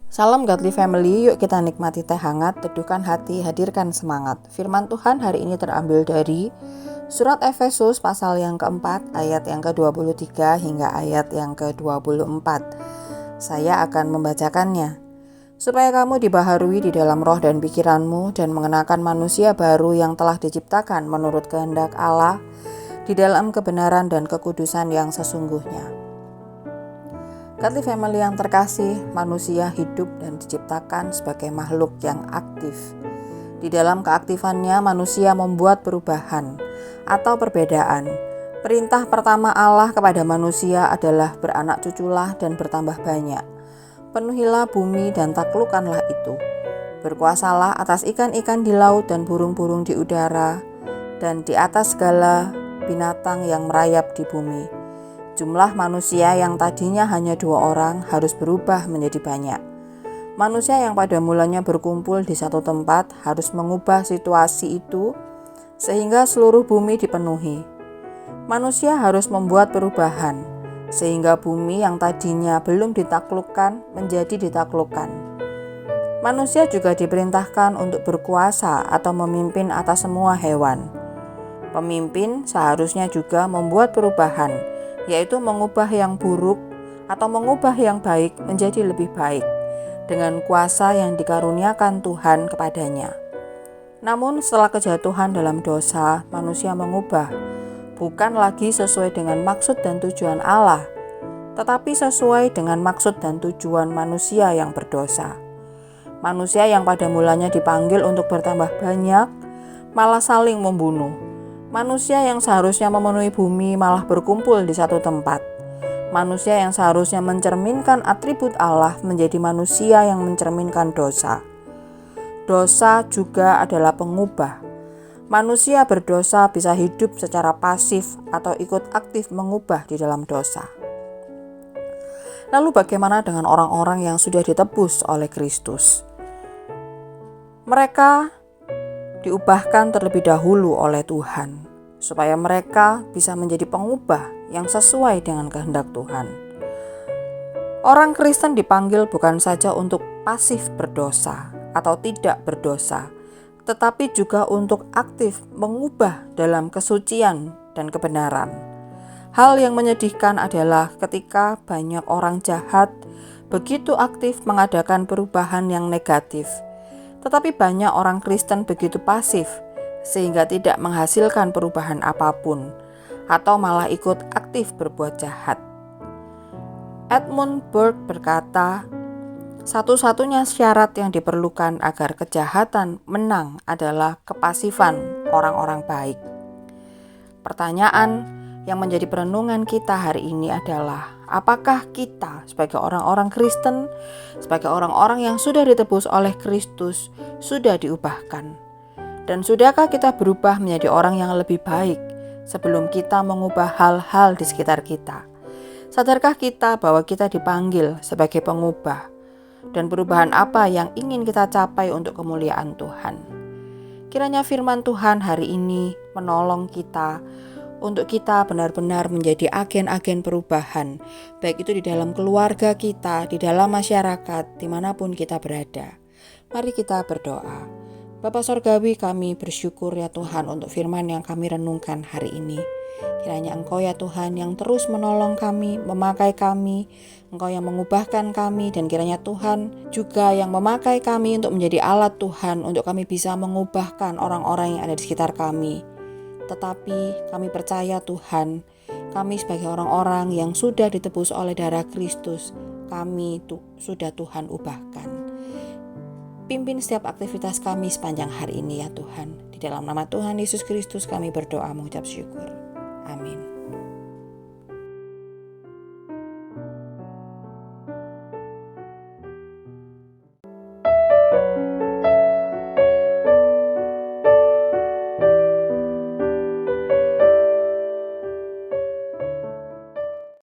Salam Godly Family, yuk kita nikmati teh hangat, teduhkan hati, hadirkan semangat. Firman Tuhan hari ini terambil dari Surat Efesus pasal yang keempat, ayat yang ke-23 hingga ayat yang ke-24. Saya akan membacakannya. Supaya kamu dibaharui di dalam roh dan pikiranmu dan mengenakan manusia baru yang telah diciptakan menurut kehendak Allah di dalam kebenaran dan kekudusan yang sesungguhnya. Godly Family yang terkasih, manusia hidup dan diciptakan sebagai makhluk yang aktif. Di dalam keaktifannya, manusia membuat perubahan atau perbedaan. Perintah pertama Allah kepada manusia adalah beranak cuculah dan bertambah banyak. Penuhilah bumi dan taklukkanlah itu. Berkuasalah atas ikan-ikan di laut dan burung-burung di udara, dan di atas segala binatang yang merayap di bumi. Jumlah manusia yang tadinya hanya 2 orang harus berubah menjadi banyak. Manusia yang pada mulanya berkumpul di satu tempat harus mengubah situasi itu sehingga seluruh bumi dipenuhi. Manusia harus membuat perubahan sehingga bumi yang tadinya belum ditaklukkan menjadi ditaklukkan. Manusia juga diperintahkan untuk berkuasa atau memimpin atas semua hewan. Pemimpin seharusnya juga membuat perubahan, yaitu mengubah yang buruk atau mengubah yang baik menjadi lebih baik dengan kuasa yang dikaruniakan Tuhan kepadanya. Namun setelah kejatuhan dalam dosa, manusia mengubah, bukan lagi sesuai dengan maksud dan tujuan Allah, tetapi sesuai dengan maksud dan tujuan manusia yang berdosa. Manusia yang pada mulanya dipanggil untuk bertambah banyak, malah saling membunuh. Manusia yang seharusnya memenuhi bumi malah berkumpul di satu tempat. Manusia yang seharusnya mencerminkan atribut Allah menjadi manusia yang mencerminkan dosa. Dosa juga adalah pengubah. Manusia berdosa bisa hidup secara pasif atau ikut aktif mengubah di dalam dosa. Lalu bagaimana dengan orang-orang yang sudah ditebus oleh Kristus? Mereka diubahkan terlebih dahulu oleh Tuhan, supaya mereka bisa menjadi pengubah yang sesuai dengan kehendak Tuhan. Orang Kristen dipanggil bukan saja untuk pasif berdosa atau tidak berdosa, tetapi juga untuk aktif mengubah dalam kesucian dan kebenaran. Hal yang menyedihkan adalah ketika banyak orang jahat begitu aktif mengadakan perubahan yang negatif, tetapi banyak orang Kristen begitu pasif sehingga tidak menghasilkan perubahan apapun atau malah ikut aktif berbuat jahat. Edmund Burke berkata, satu-satunya syarat yang diperlukan agar kejahatan menang adalah kepasifan orang-orang baik. Pertanyaan yang menjadi perenungan kita hari ini adalah, apakah kita sebagai orang-orang Kristen, sebagai orang-orang yang sudah ditebus oleh Kristus, sudah diubahkan? Dan sudahkah kita berubah menjadi orang yang lebih baik sebelum kita mengubah hal-hal di sekitar kita? Sadarkah kita bahwa kita dipanggil sebagai pengubah? Dan perubahan apa yang ingin kita capai untuk kemuliaan Tuhan? Kiranya firman Tuhan hari ini menolong kita untuk kita benar-benar menjadi agen-agen perubahan, baik itu di dalam keluarga kita, di dalam masyarakat, dimanapun kita berada. Mari kita berdoa. Bapa Sorgawi, kami bersyukur ya Tuhan untuk firman yang kami renungkan hari ini. Kiranya Engkau ya Tuhan yang terus menolong kami, memakai kami, Engkau yang mengubahkan kami, dan kiranya Tuhan juga yang memakai kami untuk menjadi alat Tuhan untuk kami bisa mengubahkan orang-orang yang ada di sekitar kami. Tetapi kami percaya Tuhan, kami sebagai orang-orang yang sudah ditebus oleh darah Kristus, kami sudah Tuhan ubahkan. Pimpin setiap aktivitas kami sepanjang hari ini ya Tuhan. Di dalam nama Tuhan Yesus Kristus kami berdoa mengucap syukur.